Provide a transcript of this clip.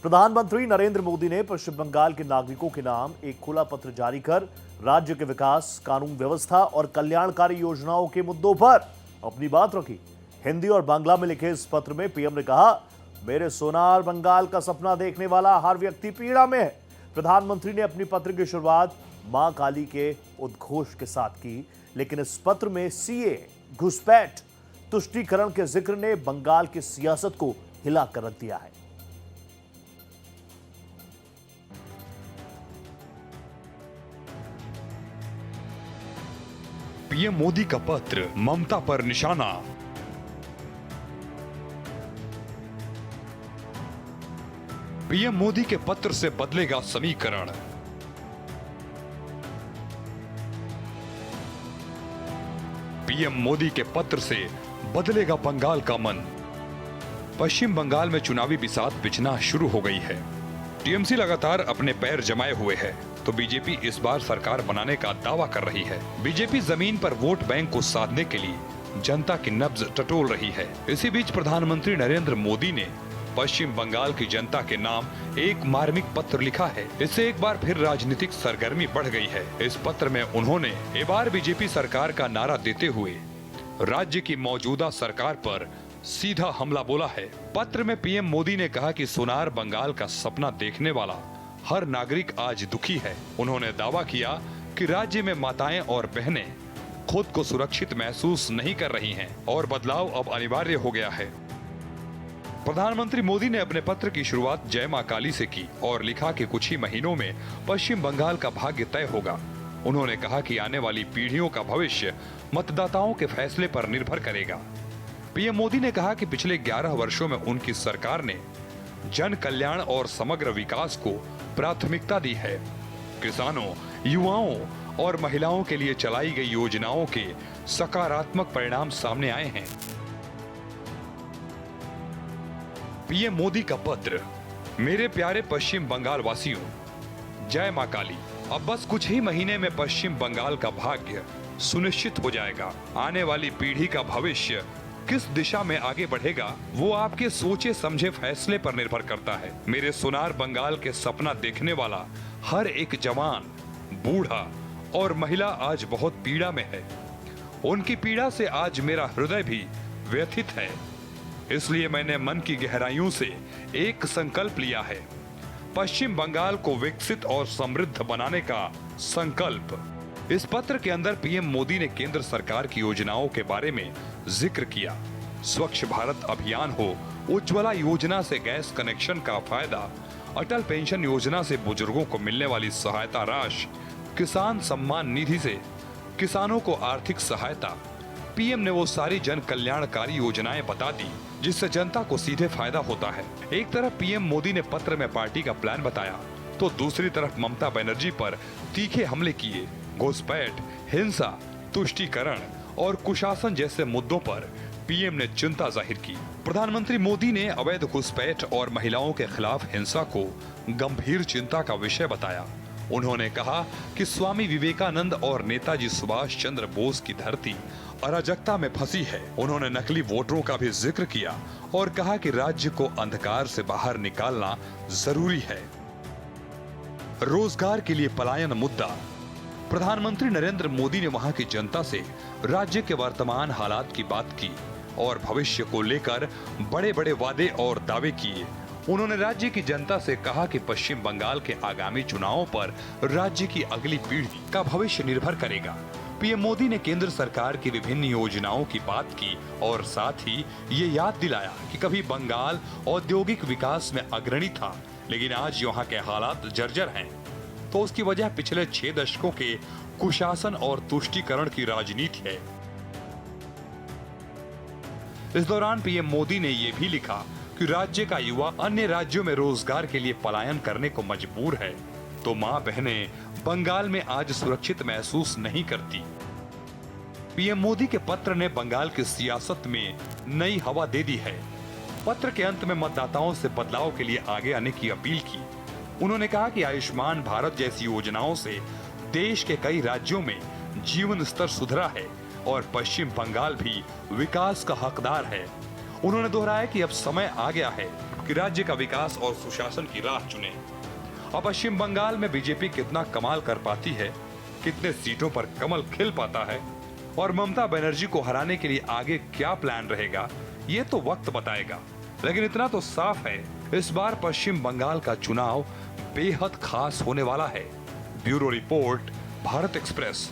प्रधानमंत्री नरेंद्र मोदी ने पश्चिम बंगाल के नागरिकों के नाम एक खुला पत्र जारी कर राज्य के विकास, कानून व्यवस्था और कल्याणकारी योजनाओं के मुद्दों पर अपनी बात रखी। हिंदी और बांग्ला में लिखे इस पत्र में पीएम ने कहा, मेरे सोनार बंगाल का सपना देखने वाला हर व्यक्ति पीड़ा में है। प्रधानमंत्री ने अपनी पत्र की शुरुआत मां काली के उद्घोष के साथ की, लेकिन इस पत्र में सीए, घुसपैठ, तुष्टीकरण के जिक्र ने बंगाल की सियासत को हिला कर रख दिया है। पीएम मोदी का पत्र ममता पर निशाना। पीएम मोदी के पत्र से बदलेगा समीकरण। पीएम मोदी के पत्र से बदलेगा बंगाल का मन। पश्चिम बंगाल में चुनावी बिसात बिछना शुरू हो गई है। टीएमसी लगातार अपने पैर जमाए हुए है, तो बीजेपी इस बार सरकार बनाने का दावा कर रही है। बीजेपी जमीन पर वोट बैंक को साधने के लिए जनता की नब्ज टटोल रही है। इसी बीच प्रधानमंत्री नरेंद्र मोदी ने पश्चिम बंगाल की जनता के नाम एक मार्मिक पत्र लिखा है। इससे एक बार फिर राजनीतिक सरगर्मी बढ़ गई है। इस पत्र में उन्होंने एक बार बीजेपी सरकार का नारा देते हुए राज्य की मौजूदा सरकार पर सीधा हमला बोला है। पत्र में पीएम मोदी ने कहा कि सोनार बंगाल का सपना देखने वाला हर नागरिक आज दुखी है। उन्होंने दावा किया कि राज्य में माताएं और बहनें खुद को सुरक्षित महसूस नहीं कर रही हैं और बदलाव अब अनिवार्य हो गया है। प्रधानमंत्री मोदी ने अपने पत्र की शुरुआत जय मां काली से की और लिखा कि कुछ ही महीनों में पश्चिम बंगाल का भाग्य तय होगा। उन्होंने कहा कि आने वाली पीढ़ियों का भविष्य मतदाताओं के फैसले पर निर्भर करेगा। पीएम मोदी ने कहा कि पिछले 11 वर्षों में उनकी सरकार ने जन कल्याण और समग्र विकास को प्राथमिकता दी है। किसानों, युवाओं और महिलाओं के लिए चलाई गई योजनाओं के सकारात्मक परिणाम सामने आए हैं। पीएम मोदी का पत्र। मेरे प्यारे पश्चिम बंगाल वासियों, जय मां काली। अब बस कुछ ही महीने में पश्चिम बंगाल का भाग्य सुनिश्चित हो जाएगा। आने वाली पीढ़ी का भविष्य किस दिशा में आगे बढ़ेगा, वो आपके सोचे समझे फैसले पर निर्भर करता है। मेरे सोनार बंगाल के सपना देखने वाला हर एक जवान, बूढ़ा और महिला आज बहुत पीड़ा में है। उनकी पीड़ा से आज मेरा हृदय भी व्यथित है। इसलिए मैंने मन की गहराइयों से एक संकल्प लिया है, पश्चिम बंगाल को विकसित और समृद्ध बनाने का संकल्प। इस पत्र के अंदर पीएम मोदी ने केंद्र सरकार की योजनाओं के बारे में जिक्र किया। स्वच्छ भारत अभियान हो, उज्ज्वला योजना से गैस कनेक्शन का फायदा, अटल पेंशन योजना से बुजुर्गों को मिलने वाली सहायता राशि, किसान सम्मान निधि से किसानों को आर्थिक सहायता। पीएम ने वो सारी जन कल्याणकारी योजनाएं बता दी जिससे जनता को सीधे फायदा होता है। एक तरफ पीएम मोदी ने पत्र में पार्टी का प्लान बताया, तो दूसरी तरफ ममता बनर्जी पर तीखे हमले किए। घुसपैठ, हिंसा, तुष्टीकरण और कुशासन जैसे मुद्दों पर पीएम ने चिंता जाहिर की। प्रधानमंत्री मोदी ने अवैध घुसपैठ और महिलाओं के खिलाफ हिंसा को गंभीर चिंता का विषय बताया। उन्होंने कहा कि स्वामी विवेकानंद और नेताजी सुभाष चंद्र बोस की धरती अराजकता में फंसी है। उन्होंने नकली वोटरों का भी जिक्र किया और कहा कि राज्य को अंधकार से बाहर निकालना जरूरी है। रोजगार के लिए पलायन मुद्दा। प्रधानमंत्री नरेंद्र मोदी ने वहां की जनता से राज्य के वर्तमान हालात की बात की और भविष्य को लेकर बड़े बड़े वादे और दावे किए। उन्होंने राज्य की जनता से कहा कि पश्चिम बंगाल के आगामी चुनावों पर राज्य की अगली पीढ़ी का भविष्य निर्भर करेगा। पीएम मोदी ने केंद्र सरकार की विभिन्न योजनाओं की बात की और साथ ही ये याद दिलाया कि कभी बंगाल औद्योगिक विकास में अग्रणी था, लेकिन आज यहाँ के हालात जर्जर हैं। तो उसकी वजह पिछले 6 दशकों के कुशासन और तुष्टीकरण की राजनीति है। इस दौरान पीएम मोदी ने यह भी लिखा कि राज्य का युवा अन्य राज्यों में रोजगार के लिए पलायन करने को मजबूर है, तो मां बहनें बंगाल में आज सुरक्षित महसूस नहीं करती। पीएम मोदी के पत्र ने बंगाल की सियासत में नई हवा दे दी है। पत्र के अंत में मतदाताओं से बदलाव के लिए आगे आने की अपील की। उन्होंने कहा कि आयुष्मान भारत जैसी योजनाओं से देश के कई राज्यों में जीवन स्तर सुधरा है और पश्चिम बंगाल भी विकास का हकदार है। उन्होंने दोहराया कि अब समय आ गया है कि राज्य का विकास और सुशासन की राह चुने। अब पश्चिम बंगाल में बीजेपी कितना कमाल कर पाती है, कितने सीटों पर कमल खिल पाता है और ममता बनर्जी को हराने के लिए आगे क्या प्लान रहेगा, ये तो वक्त बताएगा। लेकिन इतना तो साफ है, इस बार पश्चिम बंगाल का चुनाव बेहद खास होने वाला है। Bureau report, Bharat express.